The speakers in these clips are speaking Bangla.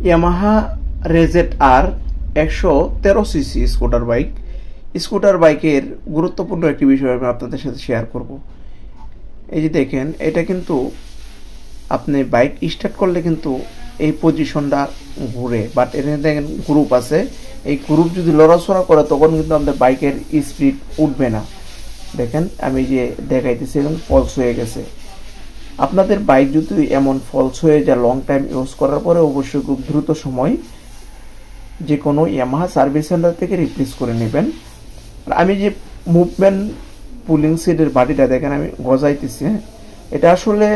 ইয়ামাহা রেজেট আর 113 সিসি স্কুটার বাইকের গুরুত্বপূর্ণ একটি বিষয় আমি আপনাদের সাথে শেয়ার করব। এই যে দেখেন, এটা কিন্তু আপনি বাইক স্টার্ট করলে কিন্তু এই পজিশনটা ঘুরে, বাট এখানে দেখেন গ্রুপ আছে। এই গ্রুপ যদি লড়াচড়া করে তখন কিন্তু আমাদের বাইকের স্পিড উঠবে না। দেখেন আমি যে দেখাইতেছি এবং ফলস হয়ে গেছে। আপনাদের বাইক যদি এমন ফলস হয়ে যায় লং টাইম ইউজ করার পরে, অবশ্যই খুব দ্রুত সময় যে কোনো ইয়ামাহা সার্ভিস সেন্টার থেকে রিপ্লেস করে নেবেন। আমি যে মুভমেন্ট পুলিং সিটের বাটিটা দেখেন আমি গজাইতেছি, এটা আসলে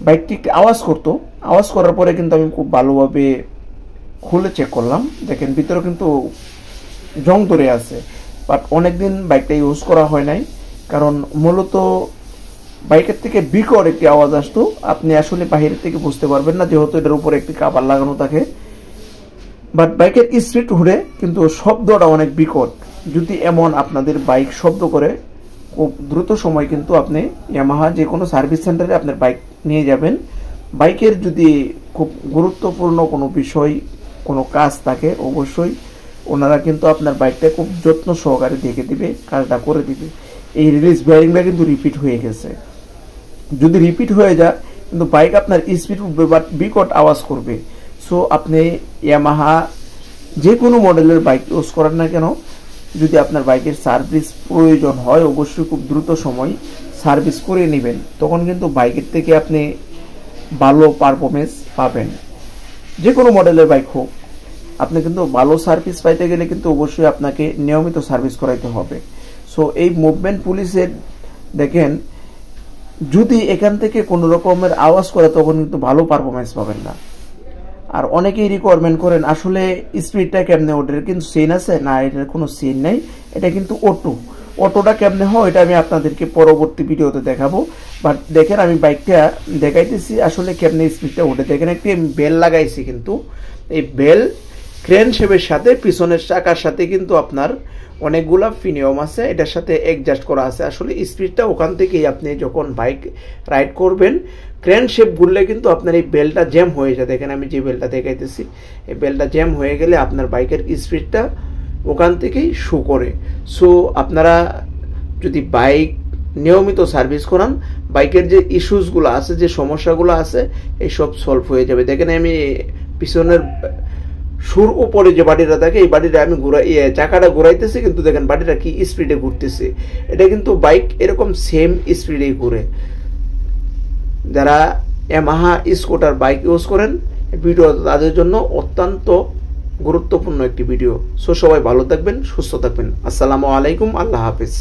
বাইকটি আওয়াজ করার পরে কিন্তু আমি খুব ভালোভাবে খুলে চেক করলাম। দেখেন ভিতরে কিন্তু জং ধরে আছে, বাট অনেকদিন বাইকটা ইউজ করা হয় নাই, কারণ মূলত বাইকের থেকে বিকট একটি আওয়াজ আসতো। আপনি আসলে বাহির থেকে বুঝতে পারবেন না, যেহেতু এটার উপরে একটি কাভার লাগানো থাকে। বাট বাইকের স্পিড উঠে কিন্তু শব্দটা অনেক বিকট। যদি এমন আপনাদের বাইক শব্দ করে, খুব দ্রুত সময় কিন্তু আপনি ইয়ামাহা যে কোনো সার্ভিস সেন্টারে আপনার বাইক নিয়ে যাবেন। বাইকের যদি খুব গুরুত্বপূর্ণ কোনো বিষয়, কোনো কাজ থাকে, অবশ্যই ওনারা কিন্তু আপনার বাইকটা খুব যত্ন সহকারে দেখে দিবে, কাজটা করে দিবে। এই রিলিজ বেয়ারিংটা কিন্তু রিপিট হয়ে গেছে। যদি রিপিট হয়ে যায় কিন্তু বাইক আপনার স্পিড উঠবে, বাট বিকট আওয়াজ করবে। সো আপনি ইয়ামাহা যে কোনো মডেলের বাইক ইউজ করেন না কেন, যদি আপনার বাইকের সার্ভিস প্রয়োজন হয়, অবশ্যই খুব দ্রুত সময় সার্ভিস করে নেবেন। তখন কিন্তু বাইকের থেকে আপনি ভালো পারফরমেন্স পাবেন। যে কোনো মডেলের বাইক হোক, আপনি কিন্তু ভালো সার্ভিস পাইতে গেলে কিন্তু অবশ্যই আপনাকে নিয়মিত সার্ভিস করাইতে হবে। সো এই মুভমেন্ট পুলিশের দেখেন, যদি এখান থেকে কোনো রকমের আওয়াজ করে তখন কিন্তু ভালো পারফরমেন্স পাবেন না। আর অনেকেই রিকোয়ারমেন্ট করেন আসলে স্পিডটা কেমনে ওঠে, কিন্তু চেইন আছে না, এটার কোনো চেইন নেই, এটা কিন্তু অটোটা কেমনে হয় এটা আমি আপনাদেরকে পরবর্তী ভিডিওতে দেখাবো। বাট দেখেন আমি বাইকটা দেখাইতেছি আসলে কেমনে স্পিডটা ওঠে। দেখেন একটি আমি বেল লাগাইছি, কিন্তু এই বেল ক্রেন শেপের সাথে পিছনের চাকার সাথে কিন্তু আপনার অনেকগুলা ফিনিয়ম আছে, এটার সাথে অ্যাডজাস্ট করা আছে। আসলে স্পিডটা ওখান থেকেই আপনি যখন বাইক রাইড করবেন, ক্রেন শেপ ঘুরলে কিন্তু আপনার এই বেলটা জ্যাম হয়ে যায়। দেখেন আমি যে বেলটা দেখাইতেছি, এই বেলটা জ্যাম হয়ে গেলে আপনার বাইকের স্পিডটা ওখান থেকেই শো করে। সো আপনারা যদি বাইক নিয়মিত সার্ভিস করান, বাইকের যে ইস্যুসগুলো আছে, যে সমস্যাগুলো আছে, এইসব সলভ হয়ে যাবে। দেখেন আমি পিছনের সুর উপরে যে বাটিটা থাকে, এই বাটিটা আমি চাকাটা ঘুরাইতেছি, কিন্তু দেখেন বাটিটা কি স্পিডে ঘুরতেছে। এটা কিন্তু বাইক এরকম সেম স্পিডে ঘুরে। যারা ইয়ামাহা স্কুটার বাইক ইউজ করেন, ভিডিও তাদের জন্য অত্যন্ত গুরুত্বপূর্ণ একটি ভিডিও। সো সবাই ভালো থাকবেন, সুস্থ থাকবেন। আসসালামু আলাইকুম, আল্লাহ হাফিজ।